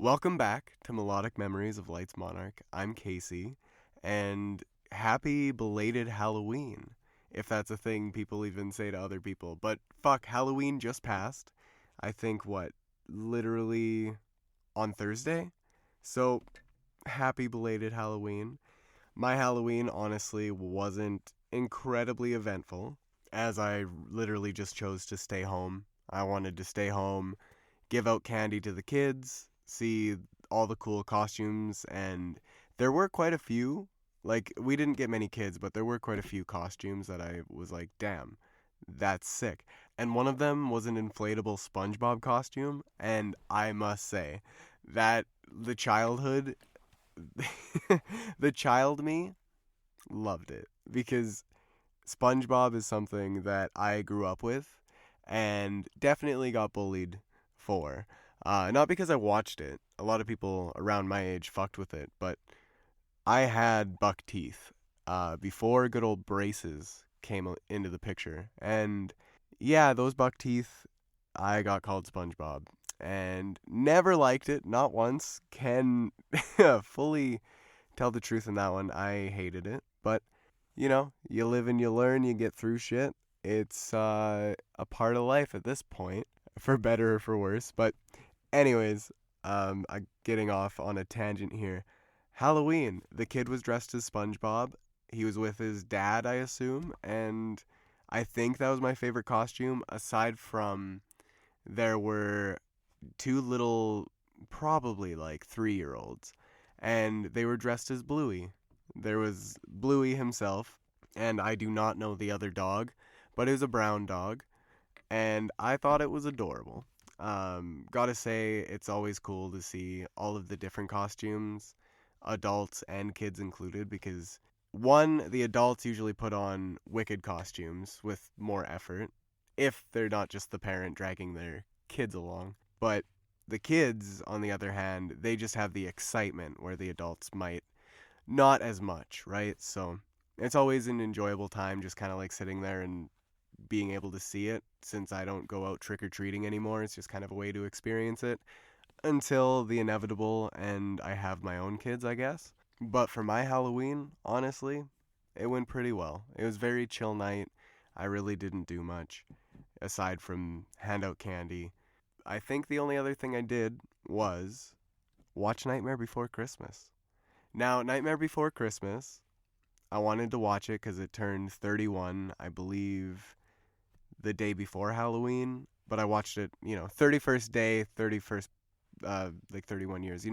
Welcome back to Melodic Memories of Light's Monarch. I'm Casey, and happy belated Halloween, if that's a thing people even say to other people. But fuck, Halloween just passed. I think, literally on Thursday? So, happy belated Halloween. My Halloween, honestly, wasn't incredibly eventful, as I literally just chose to stay home. I wanted to stay home, give out candy to the kids, see all the cool costumes, and there were quite a few. Like, we didn't get many kids, but there were quite a few costumes that I was like, damn, that's sick. And one of them was an inflatable SpongeBob costume, and I must say that the childhood, the child me loved it because SpongeBob is something that I grew up with and definitely got bullied for. Not because I watched it. A lot of people around my age fucked with it, but I had buck teeth before good old braces came into the picture. And yeah, those buck teeth, I got called SpongeBob and never liked it, not once. Can fully tell the truth in that one. I hated it, but you live and you learn, you get through shit. It's a part of life at this point, for better or for worse. But anyways, I'm getting off on a tangent here. Halloween, the kid was dressed as SpongeBob. He was with his dad, I assume, and I think that was my favorite costume, aside from there were two little, probably like 3-year-olds, and they were dressed as Bluey. There was Bluey himself, and I do not know the other dog, but it was a brown dog, and I thought it was adorable. Gotta say, it's always cool to see all of the different costumes, adults and kids included, because one, the adults usually put on wicked costumes with more effort, if they're not just the parent dragging their kids along. But the kids, on the other hand, they just have the excitement where the adults might not as much, right? So it's always an enjoyable time just kind of like sitting there and being able to see it. Since I don't go out trick-or-treating anymore, it's just kind of a way to experience it until the inevitable and I have my own kids, I guess. But for my Halloween, honestly, it went pretty well. It was a very chill night. I really didn't do much aside from hand out candy. I think the only other thing I did was watch Nightmare Before Christmas. Now, Nightmare Before Christmas, I wanted to watch it because it turned 31, I believe, the day before Halloween. But I watched it, 31st day, 31st, 31 years.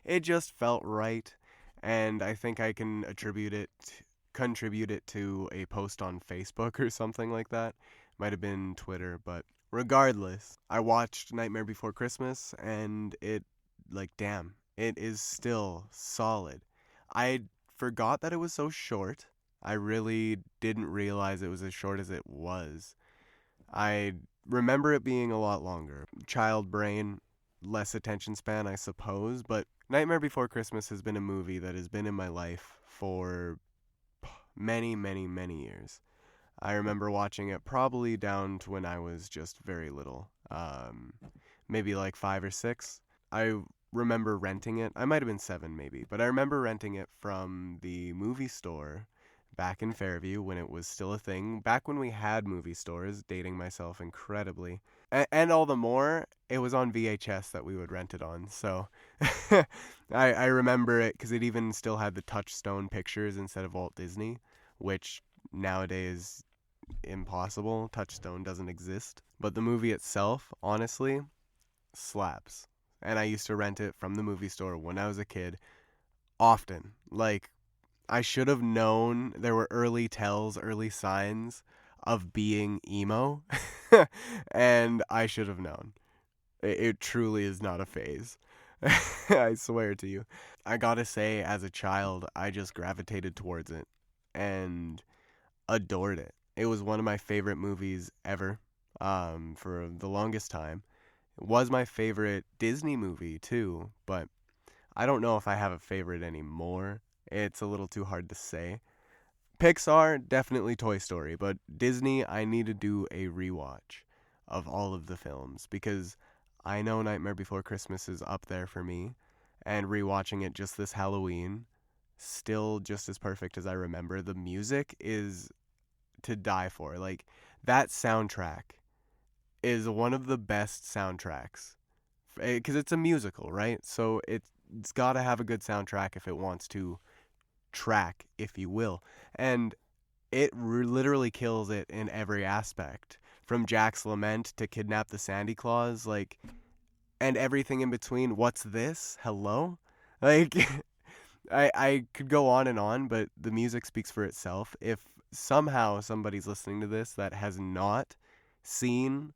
It just felt right, and I think I can contribute it to a post on Facebook or something like that. Might have been Twitter, but regardless, I watched Nightmare Before Christmas, and damn, it is still solid. I forgot that it was so short. I really didn't realize it was as short as it was. I remember it being a lot longer. Child brain, less attention span, I suppose, but Nightmare Before Christmas has been a movie that has been in my life for many, many, many years. I remember watching it probably down to when I was just very little, maybe like 5 or 6. I remember renting it. I might have been 7 maybe, but I remember renting it from the movie store back in Fairview when it was still a thing. Back when we had movie stores, dating myself incredibly. And all the more, it was on VHS that we would rent it on. So I remember it because it even still had the Touchstone pictures instead of Walt Disney, which nowadays impossible. Touchstone doesn't exist. But the movie itself, honestly, slaps. And I used to rent it from the movie store when I was a kid often. Like, I should have known there were early tells, early signs of being emo, and I should have known. It truly is not a phase. I swear to you. I gotta say, as a child, I just gravitated towards it and adored it. It was one of my favorite movies ever, for the longest time. It was my favorite Disney movie, too, but I don't know if I have a favorite anymore. It's a little too hard to say. Pixar, definitely Toy Story, but Disney, I need to do a rewatch of all of the films because I know Nightmare Before Christmas is up there for me, and rewatching it just this Halloween, still just as perfect as I remember. The music is to die for. Like, that soundtrack is one of the best soundtracks because it's a musical, right? So it's got to have a good soundtrack if it wants to track, if you will. And it literally kills it in every aspect. From Jack's Lament to Kidnap the Sandy Claus, like, and everything in between. What's this? Hello? Like, I could go on and on, but the music speaks for itself. If somehow somebody's listening to this that has not seen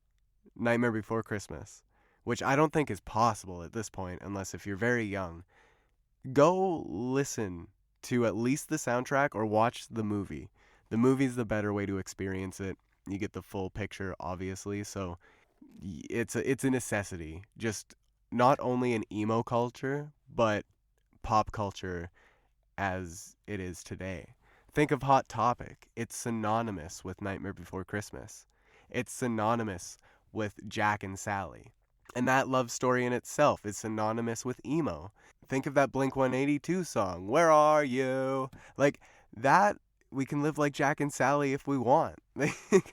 Nightmare Before Christmas, which I don't think is possible at this point, unless if you're very young, go listen to at least the soundtrack or watch the movie. The movie's the better way to experience it. You get the full picture, obviously, so it's a necessity. Just not only in emo culture, but pop culture as it is today. Think of Hot Topic. It's synonymous with Nightmare Before Christmas. It's synonymous with Jack and Sally. And that love story in itself is synonymous with emo. Think of that Blink 182 song, Where Are You? Like, that, we can live like Jack and Sally if we want.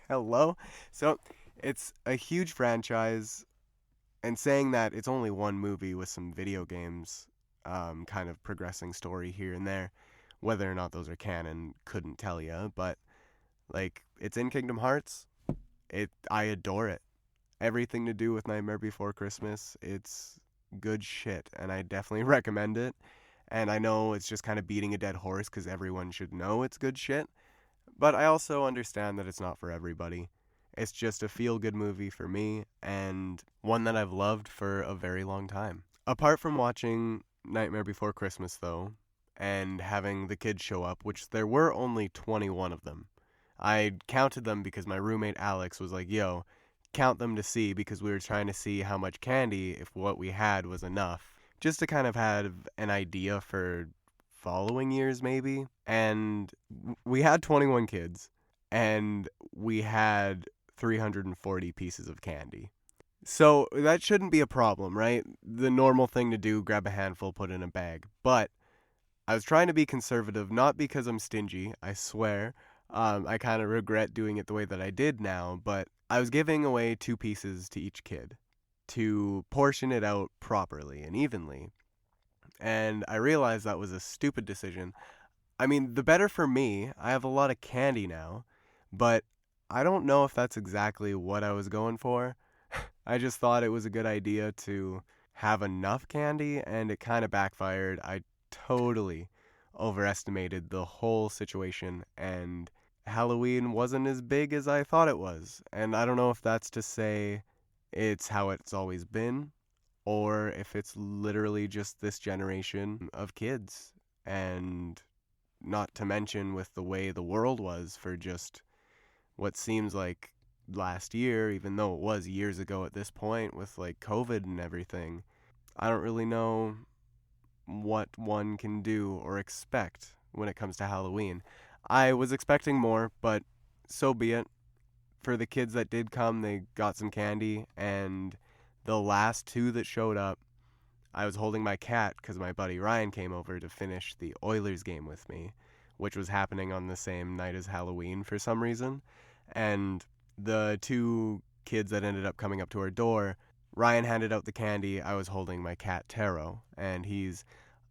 Hello? So, it's a huge franchise, and saying that it's only one movie with some video games kind of progressing story here and there. Whether or not those are canon, couldn't tell you, but, like, it's in Kingdom Hearts. I adore it. Everything to do with Nightmare Before Christmas, it's good shit, and I definitely recommend it. And I know it's just kind of beating a dead horse because everyone should know it's good shit, but I also understand that it's not for everybody. It's just a feel-good movie for me, and one that I've loved for a very long time. Apart from watching Nightmare Before Christmas, though, and having the kids show up, which there were only 21 of them. I counted them because my roommate Alex was like, yo, count them to see, because we were trying to see how much candy, if what we had was enough, just to kind of have an idea for following years maybe. And we had 21 kids, and we had 340 pieces of candy. So that shouldn't be a problem, right? The normal thing to do, grab a handful, put in a bag. But I was trying to be conservative, not because I'm stingy, I swear. I kind of regret doing it the way that I did now, but I was giving away 2 pieces to each kid to portion it out properly and evenly. And I realized that was a stupid decision. I mean, the better for me. I have a lot of candy now, but I don't know if that's exactly what I was going for. I just thought it was a good idea to have enough candy, and it kind of backfired. I totally overestimated the whole situation, and Halloween wasn't as big as I thought it was. And I don't know if that's to say it's how it's always been, or if it's literally just this generation of kids. And not to mention with the way the world was for just what seems like last year, even though it was years ago at this point with like COVID and everything. I don't really know what one can do or expect when it comes to Halloween. I was expecting more, but so be it. For the kids that did come, they got some candy, and the last 2 that showed up, I was holding my cat because my buddy Ryan came over to finish the Oilers game with me, which was happening on the same night as Halloween for some reason. And the 2 kids that ended up coming up to our door, Ryan handed out the candy. I was holding my cat Taro, and he's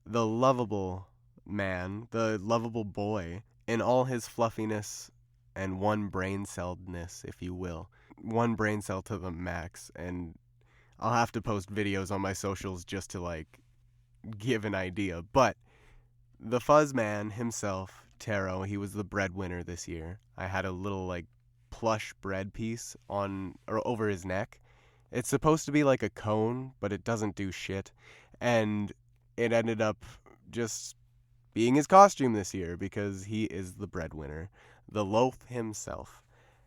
the lovable man, the lovable boy in all his fluffiness and one brain celledness, if you will. One brain cell to the max, and I'll have to post videos on my socials just to like give an idea. But the fuzz man himself, Taro, he was the breadwinner this year. I had a little like plush bread piece on or over his neck. It's supposed to be like a cone, but it doesn't do shit. And it ended up just being his costume this year because he is the breadwinner, the loaf himself.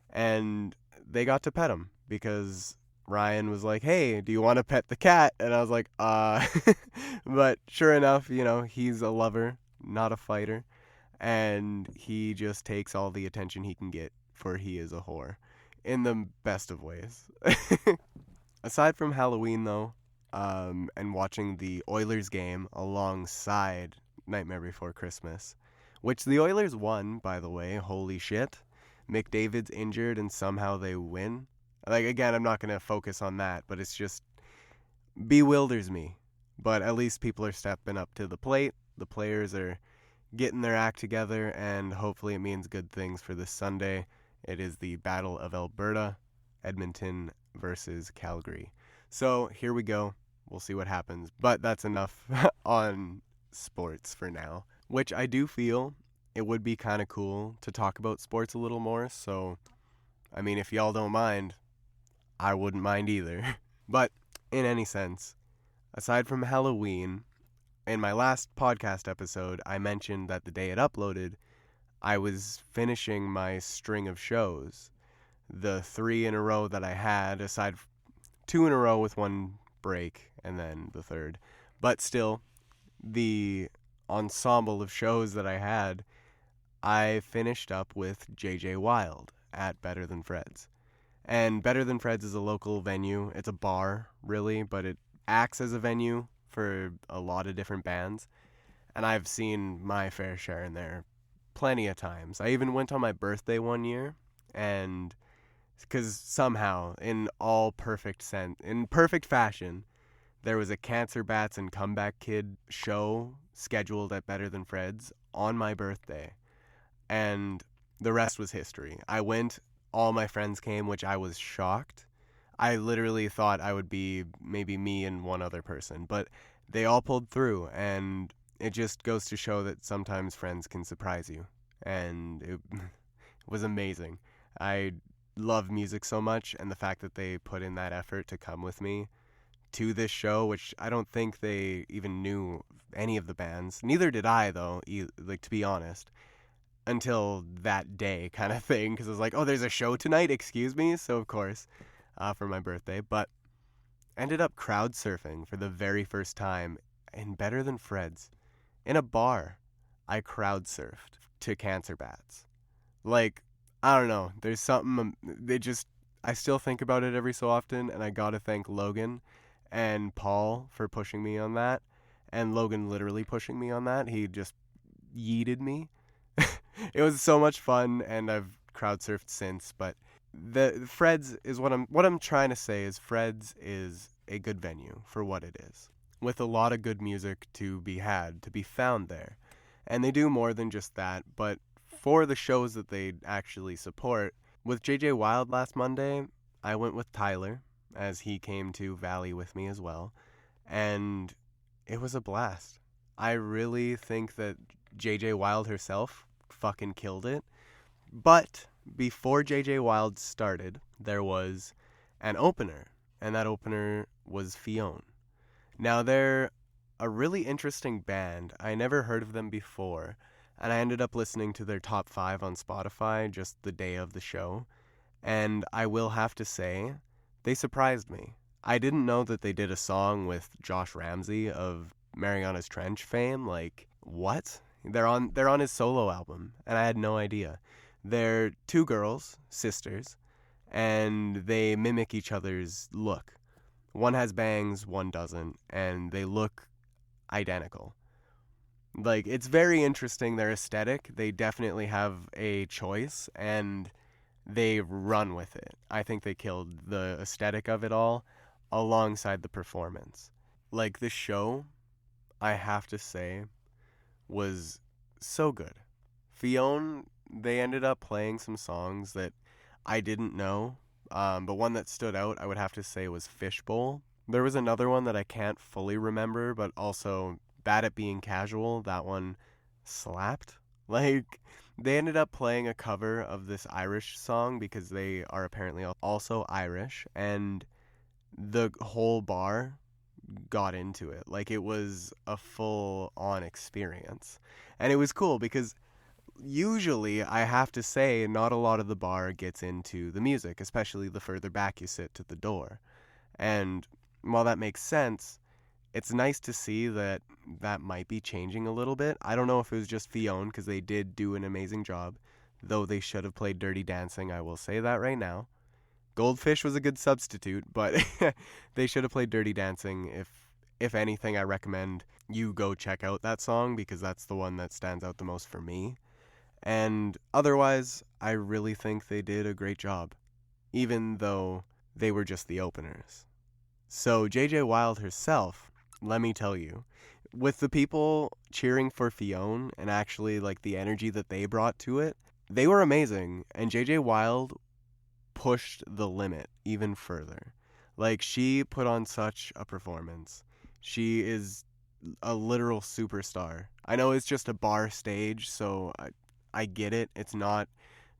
And they got to pet him because Ryan was like, hey, do you want to pet the cat? And I was like, But sure enough, you know, he's a lover, not a fighter. And he just takes all the attention he can get, for he is a whore. In the best of ways. Aside from Halloween, though, and watching the Oilers game alongside Nightmare Before Christmas, which the Oilers won, by the way, holy shit. McDavid's injured and somehow they win. Like, again, I'm not going to focus on that, but it's just bewilders me. But at least people are stepping up to the plate. The players are getting their act together, and hopefully it means good things for this Sunday. It is the Battle of Alberta, Edmonton versus Calgary. So here we go. We'll see what happens. But that's enough on sports for now, which I do feel it would be kind of cool to talk about sports a little more. So, I mean, if y'all don't mind, I wouldn't mind either. But in any sense, aside from Halloween, in my last podcast episode, I mentioned that the day it uploaded, I was finishing my string of shows. The 3 in a row that I had, aside 2 in a row with one break, and then the third. But still, the ensemble of shows that I had, I finished up with JJ Wild at Better Than Fred's. And Better Than Fred's is a local venue. It's a bar, really, but it acts as a venue for a lot of different bands. And I've seen my fair share in there plenty of times. I even went on my birthday one year, and because somehow, in perfect fashion, there was a Cancer Bats and Comeback Kid show scheduled at Better Than Fred's on my birthday. And the rest was history. I went, all my friends came, which I was shocked. I literally thought I would be maybe me and one other person, but they all pulled through, and it just goes to show that sometimes friends can surprise you. And it was amazing. I love music so much, and the fact that they put in that effort to come with me to this show, which I don't think they even knew any of the bands. Neither did I, though, like, to be honest, until that day kind of thing, because I was like, oh, there's a show tonight, excuse me? So, of course, for my birthday, but ended up crowd surfing for the very first time in Better Than Fred's. In a bar, I crowd surfed to Cancer Bats. Like, I don't know, there's something, I still think about it every so often, and I gotta thank Logan and Paul for pushing me on that, and Logan literally pushing me on that. He just yeeted me. It was so much fun, and I've crowd surfed since, but the Fred's is what I'm trying to say is Fred's is a good venue for what it is, with a lot of good music to be found there. And they do more than just that, but for the shows that they actually support, with JJ Wild last Monday, I went with Tyler, as he came to Valley with me as well, and it was a blast. I really think that JJ Wild herself fucking killed it. But before JJ Wild started, there was an opener, and that opener was Fionn. Now, they're a really interesting band. I never heard of them before, and I ended up listening to their top 5 on Spotify just the day of the show, and I will have to say, they surprised me. I didn't know that they did a song with Josh Ramsey of Mariana's Trench fame. Like, what? They're on his solo album, and I had no idea. They're 2 girls, sisters, and they mimic each other's look. One has bangs, one doesn't, and they look identical. Like, it's very interesting, their aesthetic. They definitely have a choice, and they run with it. I think they killed the aesthetic of it all alongside the performance. Like, the show, I have to say, was so good. Fionn, they ended up playing some songs that I didn't know, but one that stood out, I would have to say, was Fishbowl. There was another one that I can't fully remember, but also Bad at Being Casual. That one slapped. Like, they ended up playing a cover of this Irish song because they are apparently also Irish, and the whole bar got into it. Like, it was a full-on experience. And it was cool because usually, I have to say, not a lot of the bar gets into the music, especially the further back you sit to the door. And while that makes sense, it's nice to see that that might be changing a little bit. I don't know if it was just Fionn, because they did do an amazing job, though they should have played Dirty Dancing, I will say that right now. Goldfish was a good substitute, but they should have played Dirty Dancing. If anything, I recommend you go check out that song because that's the one that stands out the most for me. And otherwise, I really think they did a great job, even though they were just the openers. So JJ Wilde herself, let me tell you, with the people cheering for Fionn and actually like the energy that they brought to it, they were amazing. And JJ Wilde pushed the limit even further. Like, she put on such a performance. She is a literal superstar. I know it's just a bar stage, so I get it. It's not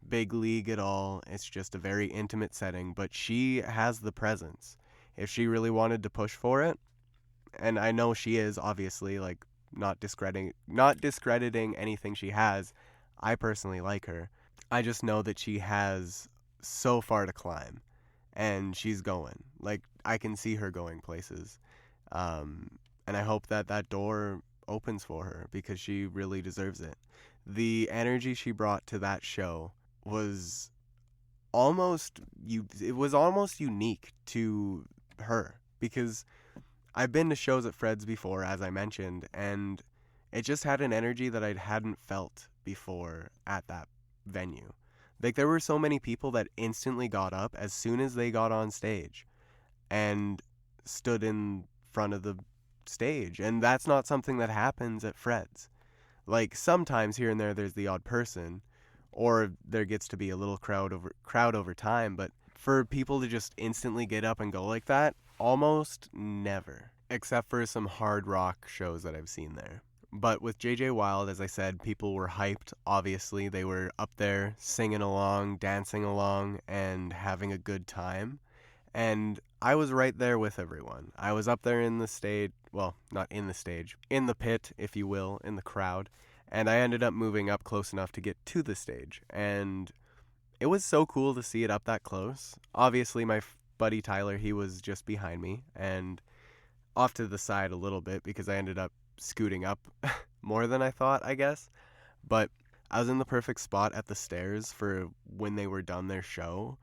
big league at all. It's just a very intimate setting, but she has the presence. If she really wanted to push for it, and I know she is, obviously, like, not discrediting anything she has. I personally like her. I just know that she has so far to climb, and she's going. Like, I can see her going places. And I hope that that door opens for her because she really deserves it. The energy she brought to that show was it was almost unique to her because I've been to shows at Fred's before, as I mentioned, and it just had an energy that I hadn't felt before at that venue. Like, there were so many people that instantly got up as soon as they got on stage and stood in front of the stage, and that's not something that happens at Fred's. Like, sometimes here and there there's the odd person, or there gets to be a little crowd over time, but for people to just instantly get up and go like that, almost never, except for some hard rock shows that I've seen there. But with JJ Wilde, as I said, people were hyped. Obviously, they were up there singing along, dancing along, and having a good time. And I was right there with everyone. I was up there in the stage, well, not in the stage, in the pit, if you will, in the crowd. And I ended up moving up close enough to get to the stage. And it was so cool to see it up that close. Obviously, my buddy Tyler, he was just behind me and off to the side a little bit because I ended up scooting up more than I thought, I guess. But I was in the perfect spot at the stairs for when they were done their show.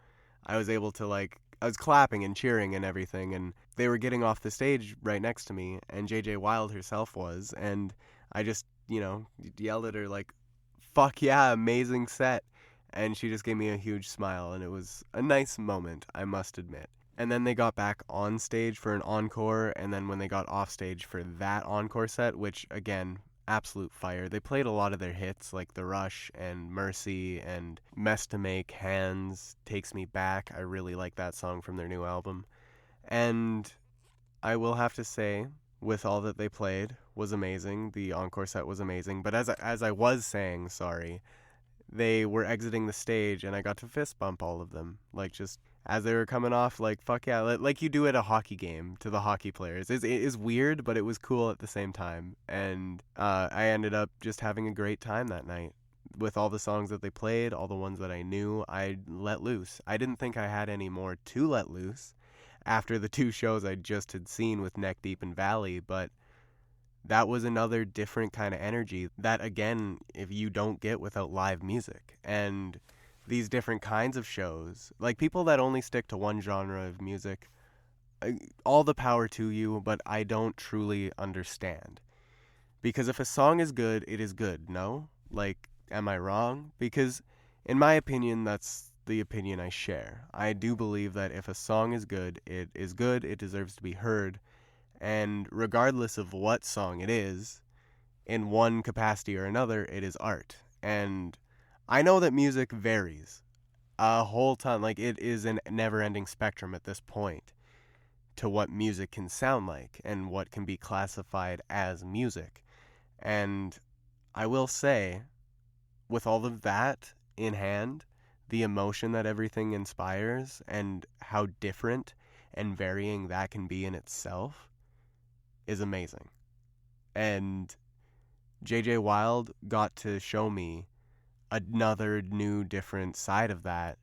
I was able to, like, I was clapping and cheering and everything, and they were getting off the stage right next to me, and JJ Wilde herself was, and I just, yelled at her, like, fuck yeah, amazing set. And she just gave me a huge smile, and it was a nice moment, I must admit. And then they got back on stage for an encore, and then when they got off stage for that encore set, which, again, absolute fire. They played a lot of their hits, like The Rush and Mercy and Mess to Make, Hands, Takes Me Back. I really like that song from their new album. And I will have to say, with all that they played, was amazing. The encore set was amazing. But as I was saying, they were exiting the stage, and I got to fist bump all of them. Like, just as they were coming off, like, fuck yeah, like you do at a hockey game to the hockey players. It is weird, but it was cool at the same time. And I ended up just having a great time that night. With all the songs that they played, all the ones that I knew, I let loose. I didn't think I had any more to let loose after the two shows I just had seen with Neck Deep and Valley, but that was another different kind of energy that, again, if you don't get without live music. And these different kinds of shows, like people that only stick to one genre of music, all the power to you, but I don't truly understand. Because if a song is good, it is good, no? Like, am I wrong? Because, in my opinion, that's the opinion I share. I do believe that if a song is good, it deserves to be heard, and regardless of what song it is, in one capacity or another, it is art. And I know that music varies a whole ton. Like, it is a never-ending spectrum at this point to what music can sound like and what can be classified as music. And I will say, with all of that in hand, the emotion that everything inspires and how different and varying that can be in itself is amazing. And JJ Wilde got to show me another new different side of that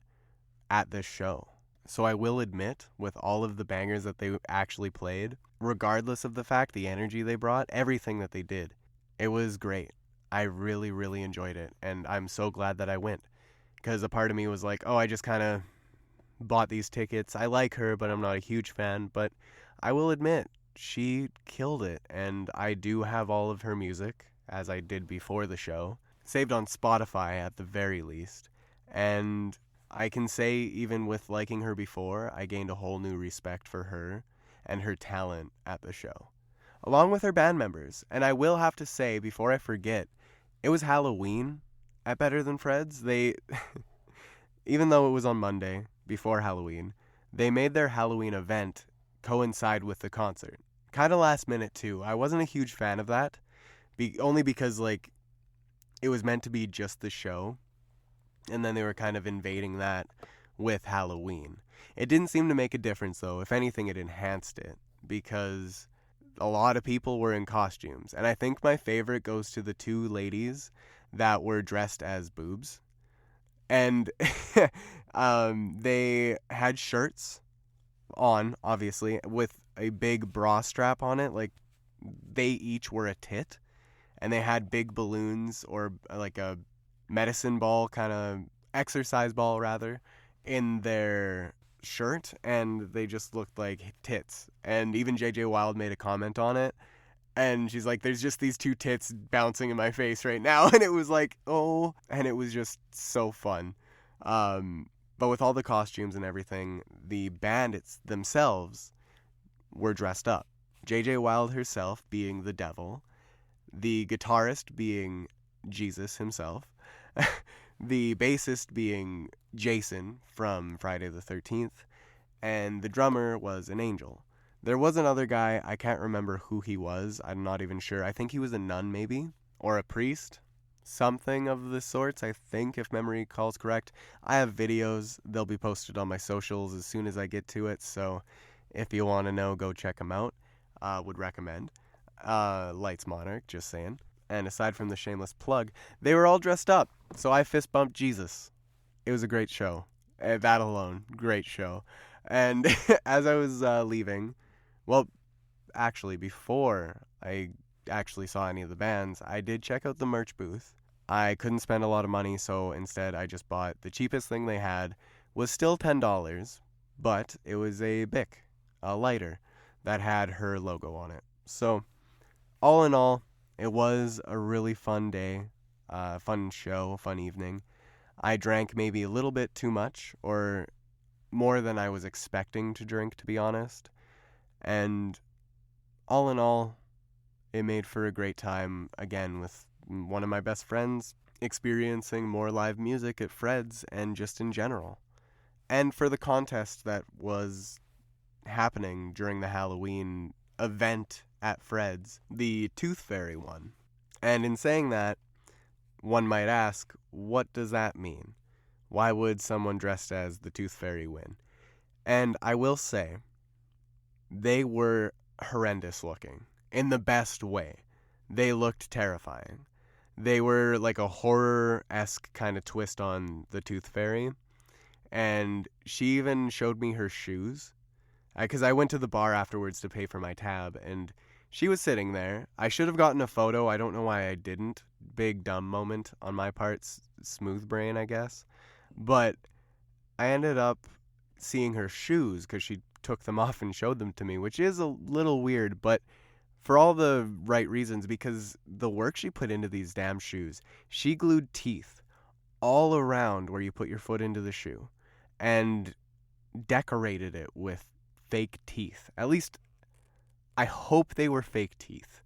at this show. So I will admit, with all of the bangers that they actually played, regardless of the fact, the energy they brought, everything that they did, it was great. I really, really enjoyed it, and I'm so glad that I went. Because a part of me was like, oh, I just kind of bought these tickets. I like her, but I'm not a huge fan. But I will admit, she killed it. And I do have all of her music, as I did before the show, saved on Spotify at the very least. And I can say, even with liking her before, I gained a whole new respect for her and her talent at the show, along with her band members. And I will have to say, before I forget, it was Halloween at Better Than Fred's. They, even though it was on Monday, before Halloween, they made their Halloween event coincide with the concert. Kind of last minute, too. I wasn't a huge fan of that, only because, like, it was meant to be just the show, and then they were kind of invading that with Halloween. It didn't seem to make a difference, though. If anything, it enhanced it, because a lot of people were in costumes. And I think my favorite goes to the two ladies that were dressed as boobs. And they had shirts on, obviously, with a big bra strap on it. Like, they each were a tit. And they had big balloons, or like a medicine ball, kind of exercise ball, rather, in their shirt, and they just looked like tits. And even JJ Wilde made a comment on it, and she's like, there's just these two tits bouncing in my face right now. And it was like, oh, and it was just so fun. But with all the costumes and everything, the bandits themselves were dressed up. JJ Wilde herself being the devil, the guitarist being Jesus himself, the bassist being Jason from Friday the 13th, and the drummer was an angel. There was another guy, I can't remember who he was, I'm not even sure. I think he was a nun, maybe, or a priest, something of the sorts, I think, if memory calls correct. I have videos, they'll be posted on my socials as soon as I get to it, so if you want to know, go check them out. Would recommend. Lights Monarch, just saying. And aside from the shameless plug, they were all dressed up, so I fist bumped Jesus. It was a great show. That alone, great show. And as I was leaving, well, actually, before I actually saw any of the bands, I did check out the merch booth. I couldn't spend a lot of money, so instead I just bought the cheapest thing they had. Was still $10, but it was a Bic, a lighter, that had her logo on it. So, all in all, it was a really fun day, fun show, fun evening. I drank maybe a little bit too much, or more than I was expecting to drink, to be honest. And all in all, it made for a great time, again, with one of my best friends, experiencing more live music at Fred's and just in general. And for the contest that was happening during the Halloween event at Fred's, the Tooth Fairy one. And in saying that, one might ask, what does that mean? Why would someone dressed as the Tooth Fairy win? And I will say, they were horrendous looking, in the best way. They looked terrifying. They were like a horror-esque kind of twist on the Tooth Fairy. And she even showed me her shoes, because I went to the bar afterwards to pay for my tab, and she was sitting there. I should have gotten a photo. I don't know why I didn't. Big dumb moment on my part. Smooth brain, I guess. But I ended up seeing her shoes because she took them off and showed them to me, which is a little weird, but for all the right reasons, because the work she put into these damn shoes, she glued teeth all around where you put your foot into the shoe and decorated it with fake teeth. At least, I hope they were fake teeth.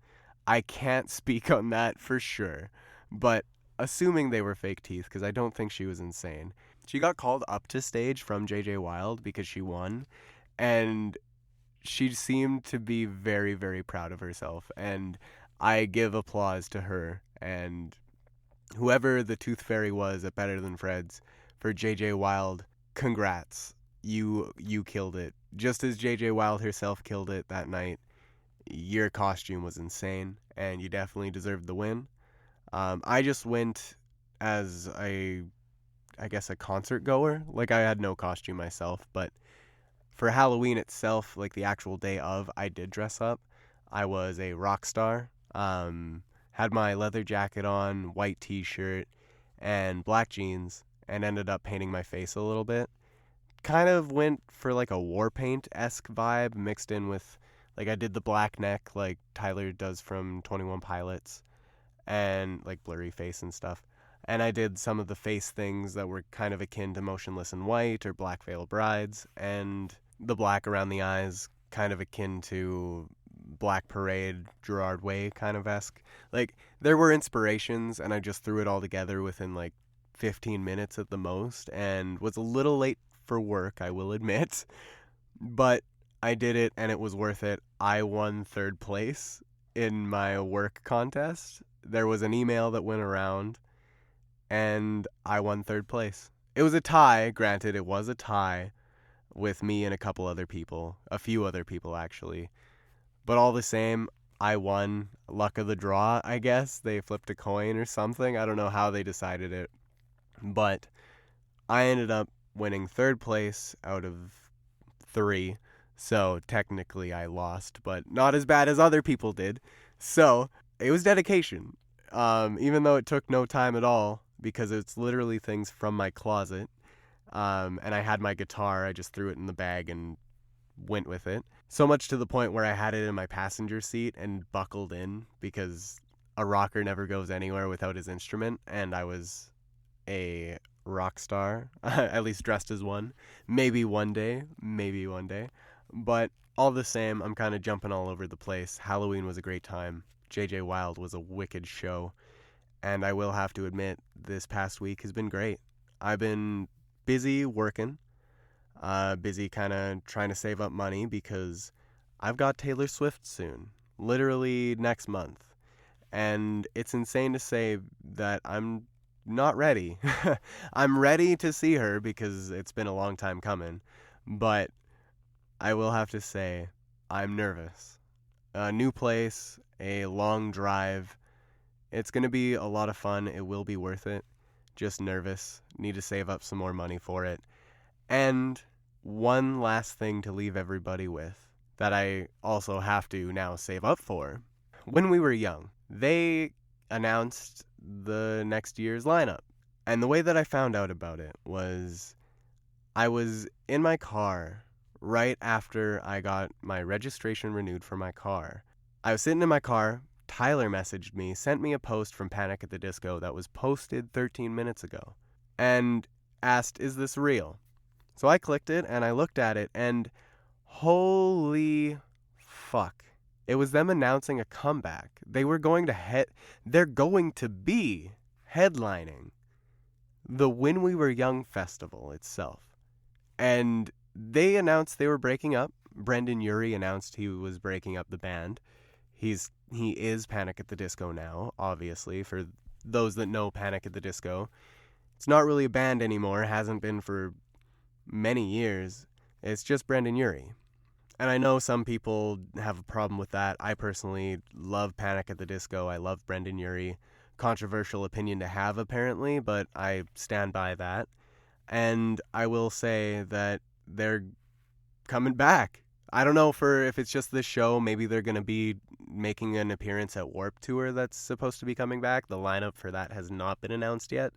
I can't speak on that for sure, but assuming they were fake teeth, because I don't think she was insane. She got called up to stage from JJ Wilde because she won, and she seemed to be very, very proud of herself, and I give applause to her, and whoever the Tooth Fairy was at Better Than Fred's for JJ Wilde, congrats. You killed it. Just as JJ Wilde herself killed it that night, your costume was insane, and you definitely deserved the win. I just went as I guess a concert goer. Like, I had no costume myself, but for Halloween itself, like the actual day of, I did dress up. I was a rock star. Had my leather jacket on, white t-shirt, and black jeans, and ended up painting my face a little bit. kind of went for like a war paint-esque vibe mixed in with, like, I did the black neck like Tyler does from 21 Pilots and like blurry face and stuff. And I did some of the face things that were kind of akin to Motionless in White or Black Veil Brides, and the black around the eyes kind of akin to Black Parade, Gerard Way kind of esque. Like, there were inspirations, and I just threw it all together within like 15 minutes at the most, and was a little late for work, I will admit. But I did it, and it was worth it. I won third place in my work contest. There was an email that went around, and I won third place. It was a tie, granted, it was a tie with me and a couple other people, a few other people actually. But all the same, I won. Luck of the draw, I guess. They flipped a coin or something. I don't know how they decided it. But I ended up winning third place out of 3. So technically I lost, but not as bad as other people did. So it was dedication. Even though it took no time at all, because it's literally things from my closet. And I had my guitar, I just threw it in the bag and went with it. So much to the point where I had it in my passenger seat and buckled in, because a rocker never goes anywhere without his instrument, and I was a rock star, at least dressed as one. Maybe one day. But all the same, I'm kind of jumping all over the place. Halloween was a great time. JJ Wild was a wicked show. And I will have to admit, this past week has been great. I've been busy working, busy kind of trying to save up money, because I've got Taylor Swift soon, literally next month. And it's insane to say that I'm not ready. I'm ready to see her because it's been a long time coming, but I will have to say I'm nervous. A new place, a long drive. It's going to be a lot of fun. It will be worth it. Just nervous. Need to save up some more money for it. And one last thing to leave everybody with that I also have to now save up for. When we were young, they announced the next year's lineup. And the way that I found out about it was I was in my car right after I got my registration renewed for my car. I was sitting in my car. Tyler messaged me, sent me a post from Panic at the Disco that was posted 13 minutes ago, and asked, "Is this real?" So I clicked it, and I looked at it, and holy fuck. It was them announcing a comeback. They're going to be headlining the When We Were Young festival itself. And they announced they were breaking up. Brendan Urie announced he was breaking up the band. He is Panic at the Disco now, obviously, for those that know Panic at the Disco. It's not really a band anymore, hasn't been for many years. It's just Brendan Urie. And I know some people have a problem with that. I personally love Panic at the Disco. I love Brendan Urie. Controversial opinion to have, apparently, but I stand by that. And I will say that they're coming back. I don't know if it's just this show. Maybe they're going to be making an appearance at Warped Tour that's supposed to be coming back. The lineup for that has not been announced yet.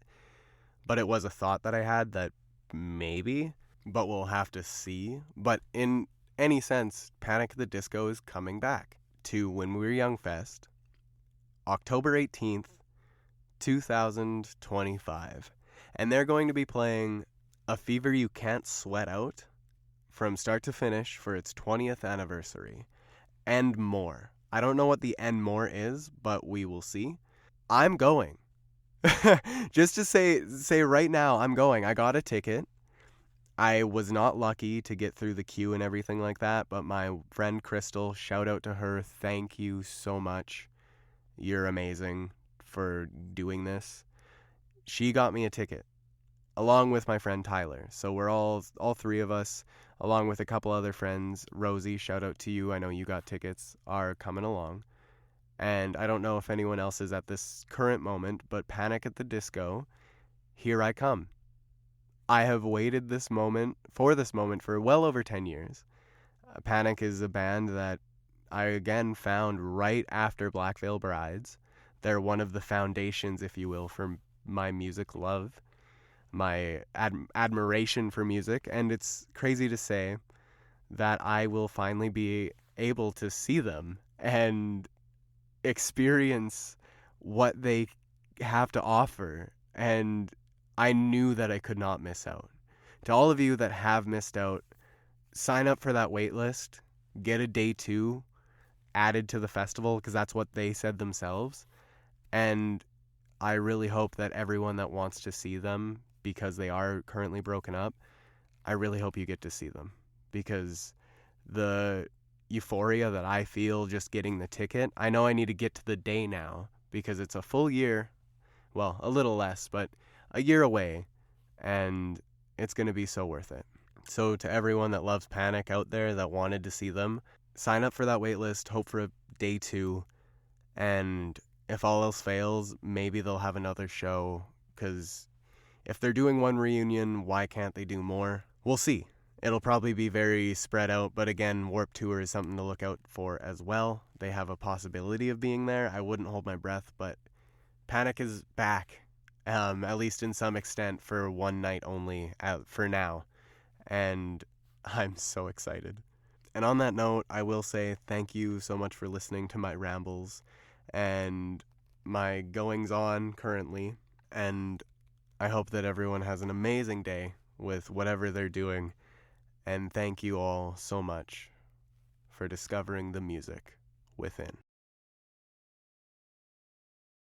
But it was a thought that I had that maybe, but we'll have to see. But in any sense, Panic at the Disco is coming back to When We Were Young Fest, October 18th, 2025. And they're going to be playing A Fever You Can't Sweat Out from start to finish for its 20th anniversary, and more. I don't know what the and more is, but we will see. I'm going. Just to say right now, I'm going. I got a ticket. I was not lucky to get through the queue and everything like that, but my friend Crystal, shout out to her, thank you so much. You're amazing for doing this. She got me a ticket, along with my friend Tyler. So we're all 3 of us, along with a couple other friends. Rosie, shout out to you, I know you got tickets, are coming along. And I don't know if anyone else is at this current moment, but Panic at the Disco, here I come. I have waited for this moment for well over 10 years. Panic is a band that I again found right after Black Veil Brides. They're one of the foundations, if you will, for my music love. my admiration for music, and it's crazy to say that I will finally be able to see them and experience what they have to offer. And I knew that I could not miss out. To all of you that have missed out, sign up for that wait list, get a day 2 added to the festival, because that's what they said themselves. And I really hope that everyone that wants to see them, because they are currently broken up, I really hope you get to see them, because the euphoria that I feel just getting the ticket, I know I need to get to the day now because it's a full year, well, a little less, but a year away, and it's going to be so worth it. So to everyone that loves Panic out there that wanted to see them, sign up for that wait list, hope for a day 2, and if all else fails, maybe they'll have another show, because if they're doing one reunion, why can't they do more? We'll see. It'll probably be very spread out, but again, Warped Tour is something to look out for as well. They have a possibility of being there. I wouldn't hold my breath, but Panic is back, at least in some extent, for one night only, for now. And I'm so excited. And on that note, I will say thank you so much for listening to my rambles and my goings-on currently. And I hope that everyone has an amazing day with whatever they're doing. And thank you all so much for discovering the music within.